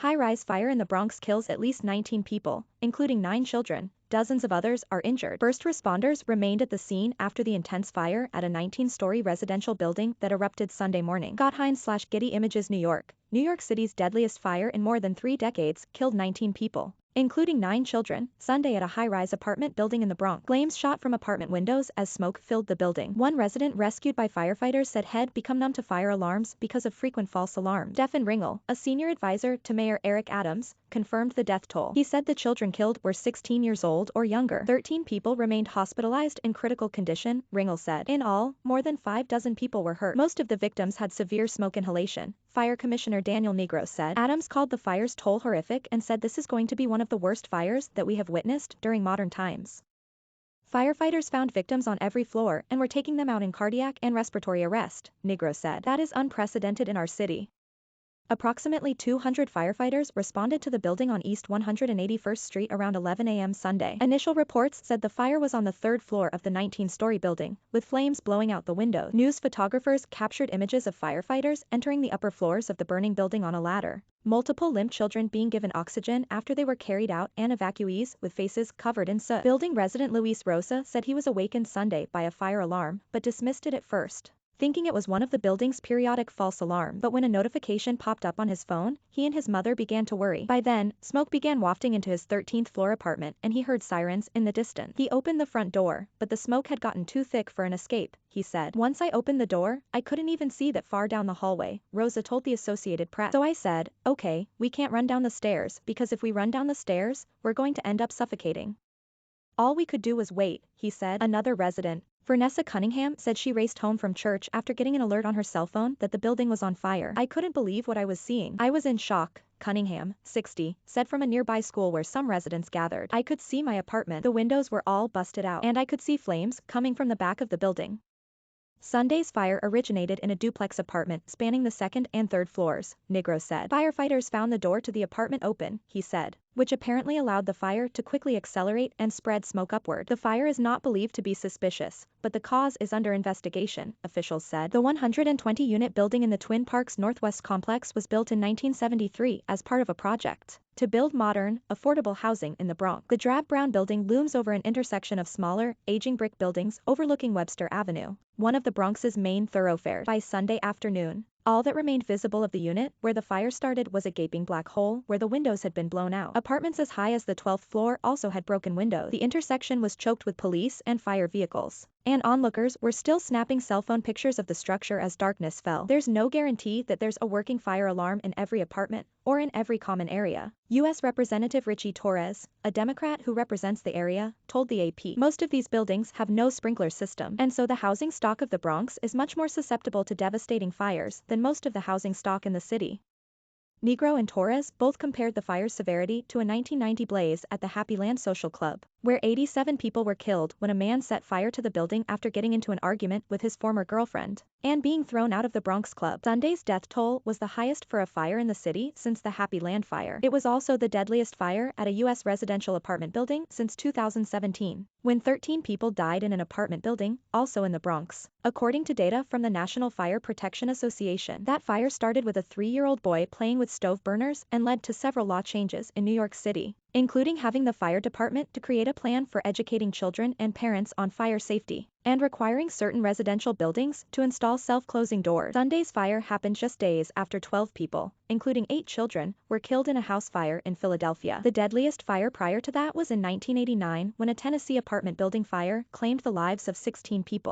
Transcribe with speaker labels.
Speaker 1: High-rise fire in the Bronx kills at least 19 people, including 9 children. Dozens of others are injured. First responders remained at the scene after the intense fire at a 19-story residential building that erupted Sunday morning. Gottheim/Getty Images New York City's deadliest fire in more than 3 decades killed 19 people, including 9 children, Sunday at a high-rise apartment building in the Bronx. Flames shot from apartment windows as smoke filled the building. One resident rescued by firefighters said he'd become numb to fire alarms because of frequent false alarms. Stefan Ringel, a senior advisor to Mayor Eric Adams, confirmed the death toll. He said the children killed were 16 years old or younger. 13 people remained hospitalized in critical condition, Ringel said. In all, more than 5 dozen people were hurt. Most of the victims had severe smoke inhalation, Fire Commissioner Daniel Nigro said. Adams called the fire's toll horrific and said this is going to be one of the worst fires that we have witnessed during modern times. Firefighters found victims on every floor and were taking them out in cardiac and respiratory arrest, Nigro said. That is unprecedented in our city. Approximately 200 firefighters responded to the building on East 181st Street around 11 a.m. Sunday. Initial reports said the fire was on the 3rd floor of the 19-story building, with flames blowing out the windows. News photographers captured images of firefighters entering the upper floors of the burning building on a ladder. Multiple limp children being given oxygen after they were carried out and evacuees with faces covered in soot. Building resident Luis Rosa said he was awakened Sunday by a fire alarm but dismissed it at first, thinking it was one of the building's periodic false alarms. But when a notification popped up on his phone, he and his mother began to worry. By then, smoke began wafting into his 13th floor apartment and he heard sirens in the distance. He opened the front door, but the smoke had gotten too thick for an escape, he said. Once I opened the door, I couldn't even see that far down the hallway, Rosa told the Associated Press. So I said, okay, we can't run down the stairs, because if we run down the stairs, we're going to end up suffocating. All we could do was wait, he said. Another resident, Vernessa Cunningham, said she raced home from church after getting an alert on her cell phone that the building was on fire. I couldn't believe what I was seeing. I was in shock, Cunningham, 60, said from a nearby school where some residents gathered. I could see my apartment. The windows were all busted out, and I could see flames coming from the back of the building. Sunday's fire originated in a duplex apartment spanning the 2nd and 3rd floors, Nigro said. Firefighters found the door to the apartment open, he said, which apparently allowed the fire to quickly accelerate and spread smoke upward. The fire is not believed to be suspicious, but the cause is under investigation, officials said. The 120-unit building in the Twin Parks Northwest complex was built in 1973 as part of a project to build modern, affordable housing in the Bronx. The drab brown building looms over an intersection of smaller, aging brick buildings overlooking Webster Avenue, one of the Bronx's main thoroughfares. By Sunday afternoon, all that remained visible of the unit where the fire started was a gaping black hole where the windows had been blown out. Apartments as high as the 12th floor also had broken windows. The intersection was choked with police and fire vehicles, and onlookers were still snapping cell phone pictures of the structure as darkness fell. There's no guarantee that there's a working fire alarm in every apartment or in every common area. U.S. Representative Richie Torres, a Democrat who represents the area, told the AP. Most of these buildings have no sprinkler system, and so the housing stock of the Bronx is much more susceptible to devastating fires than most of the housing stock in the city. Nigro and Torres both compared the fire's severity to a 1990 blaze at the Happy Land Social Club, where 87 people were killed when a man set fire to the building after getting into an argument with his former girlfriend, and being thrown out of the Bronx club. Sunday's death toll was the highest for a fire in the city since the Happy Land fire. It was also the deadliest fire at a U.S. residential apartment building since 2017, when 13 people died in an apartment building, also in the Bronx. According to data from the National Fire Protection Association, that fire started with a 3-year-old boy playing with stove burners and led to several law changes in New York City, including having the fire department to create a plan for educating children and parents on fire safety, and requiring certain residential buildings to install self-closing doors. Sunday's fire happened just days after 12 people, including 8 children, were killed in a house fire in Philadelphia. The deadliest fire prior to that was in 1989 when a Tennessee apartment building fire claimed the lives of 16 people.